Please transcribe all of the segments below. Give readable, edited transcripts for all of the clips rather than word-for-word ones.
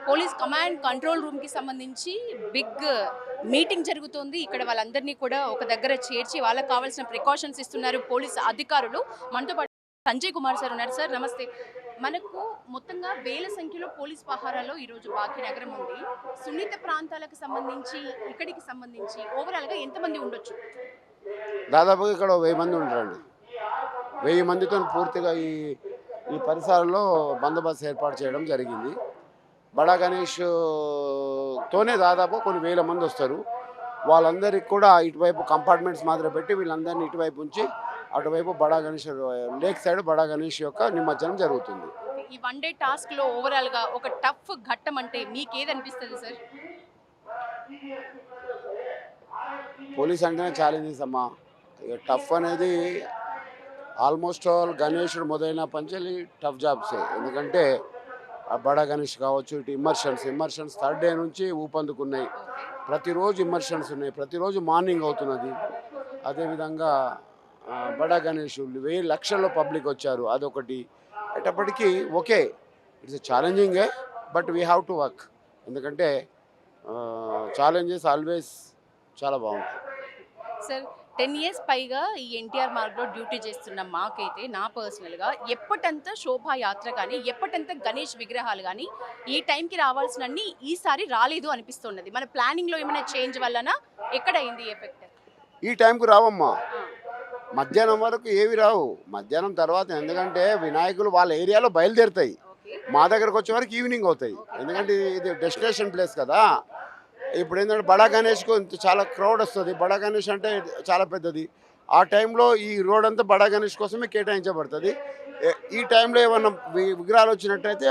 Police command control room కి సంబంధించి big meeting జరుగుతోంది. ఇక్కడ వాళ్ళందరినీ కూడా ఒక దగ్గర చేర్చి వాళ్ళకి కావాల్సిన ప్రికాషన్స్ ఇస్తున్నారు పోలీస్ అధికారులు. మనతో పాటు సంజయ్ కుమార్ సార్ ఉన్నారు. సార్ నమస్తే. మనకు మొత్తంగా వేల సంఖ్యలో పోలీస్ పహారాలో ఈరోజు భాగ్యనగరం ఉంది. సున్నిత ప్రాంతాలకు సంబంధించి ఇక్కడికి సంబంధించి ఓవరాల్గా ఎంతమంది ఉండొచ్చు? దాదాపుగా ఇక్కడ 1000 మంది ఉంటారండి. 1000 మందితో పూర్తిగా ఈ ఈ పరిసరాల్లో బందోబస్తు ఏర్పాటు చేయడం జరిగింది. బడా గణేష్ తోనే దాదాపు కొన్ని వేల మంది వస్తారు. వాళ్ళందరికీ కూడా ఇటువైపు కంపార్ట్మెంట్స్ మాత్రం పెట్టి వీళ్ళందరినీ ఇటువైపు ఉంచి అటువైపు బడా గణేష్ లేక్ సైడ్ బడా గణేష్ యొక్క నిమజ్జనం జరుగుతుంది. ఈ వన్ డే టాస్క్ లో ఓవరాల్ గా ఒక టఫ్ ఘట్టం అంటే మీకు ఏది అనిపిస్తుంది సార్? పోలీస్ అంటేనే ఛాలెంజెస్ అమ్మా. ఇక టఫ్ అనేది ఆల్మోస్ట్ ఆల్ గణేషుడు మొదలైన పంచలి టఫ్ జాబ్సే. ఎందుకంటే ఆ బడా గణేష్ కావచ్చు, ఇటు ఇమ్మర్షన్స్ థర్డ్ డే నుంచి ఊపందుకున్నాయి. ప్రతిరోజు ఇమ్మర్షన్స్ ఉన్నాయి, ప్రతిరోజు మార్నింగ్ అవుతున్నది. అదేవిధంగా బడా గణేష్ 1000 లక్షల్లో పబ్లిక్ వచ్చారు, అదొకటి. అటప్పటికీ ఓకే, ఇట్స్ ఛాలెంజింగే, but we have to work. ఎందుకంటే ఛాలెంజెస్ ఆల్వేస్ చాలా బాగుంటాయి. సార్ 10 ఇయర్స్ పైగా ఈ ఎన్టీఆర్ మార్గ్లో డ్యూటీ చేస్తున్న మాకైతే నా పర్సనల్గా ఎప్పటంతా శోభాయాత్ర కానీ ఎప్పటంతా గణేష్ విగ్రహాలు కానీ ఈ టైంకి రావాల్సినన్ని ఈసారి రాలేదు అనిపిస్తున్నది. మన ప్లానింగ్లో ఏమైనా చేంజ్ వలన ఎక్కడైంది ఎఫెక్ట్? ఈ టైంకు రావమ్మా, మధ్యాహ్నం వరకు ఏవి రావు. మధ్యాహ్నం తర్వాత, ఎందుకంటే వినాయకులు వాళ్ళ ఏరియాలో బయలుదేరుతాయి, మా దగ్గరకు వచ్చే వరకు ఈవినింగ్ అవుతాయి. ఎందుకంటే ఇది డెస్టినేషన్ ప్లేస్ కదా. ఇప్పుడు ఏంటంటే బడా గణేష్కు చాలా క్రౌడ్ వస్తుంది. బడా గణేష్ అంటే చాలా పెద్దది. ఆ టైంలో ఈ రోడ్ అంతా బడా గణేష్ కోసమే కేటాయించబడుతుంది. ఈ టైంలో ఏమన్నా విగ్రహాలు వచ్చినట్టయితే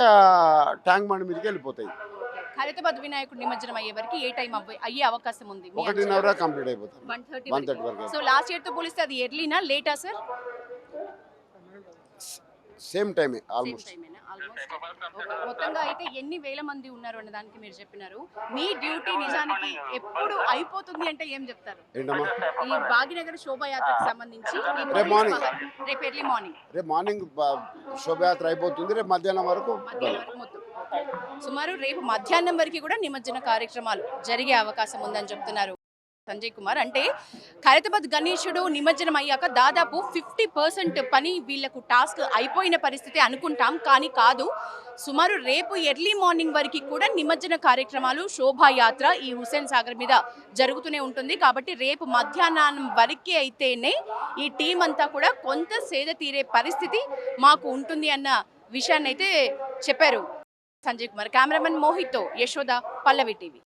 ట్యాంక్ బండ్ మీదకి వెళ్ళిపోతాయి. ఖైరతాబాద్ వినాయకుడు నిమజ్జనం అయ్యే వరకు ఏ టైం అయ్యే అవకాశం ఉంది? 1:30 కంప్లీట్ అయిపోతుంది. 1:30 వరకు. సో లాస్ట్ ఇయర్ తో పోలిస్తే అది ఎర్లీనా లేటా సార్? సేమ్ టైమే ఆల్మోస్ట్. మొత్తంగా అయితే ఎన్ని వేల మంది ఉన్నారు అన్న దానికి మీరు చెప్పినారు. మీ డ్యూటీ నిజానికి ఎప్పుడు అయిపోతుంది అంటే ఏం చెప్తారు? ఏంటమ్మా? ఈ భాగ్యనగర్ శోభాయాత్రకు సంబంధించి రేపు ఎర్లీ మార్నింగ్, రేపు మార్నింగ్ శోభయాత్ర అయిపోతుంది. రేపు మధ్యాహ్నం వరకు మొత్తం సుమారు రేపు మధ్యాహ్నం వరకు కూడా నిమజ్జన కార్యక్రమాలు జరిగే అవకాశం ఉందని చెప్తున్నారు సంజయ్ కుమార్. అంటే ఖైరతాబాద్ గణేశుడు నిమజ్జనం అయ్యాక దాదాపు 50% పని వీళ్లకు టాస్క్ అయిపోయిన పరిస్థితి అనుకుంటాం, కానీ కాదు. సుమారు రేపు ఎర్లీ మార్నింగ్ వరకు కూడా నిమజ్జన కార్యక్రమాలు శోభాయాత్ర ఈ హుస్సేన్ సాగర్ మీద జరుగుతూనే ఉంటుంది. కాబట్టి రేపు మధ్యాహ్నం వరకే అయితేనే ఈ టీం అంతా కూడా కొంత సేద తీరే పరిస్థితి మాకు ఉంటుంది అన్న విషయాన్ని అయితే చెప్పారు సంజయ్ కుమార్. కెమెరామెన్ మోహిత్తో యశోద, పల్లవి టీవీ.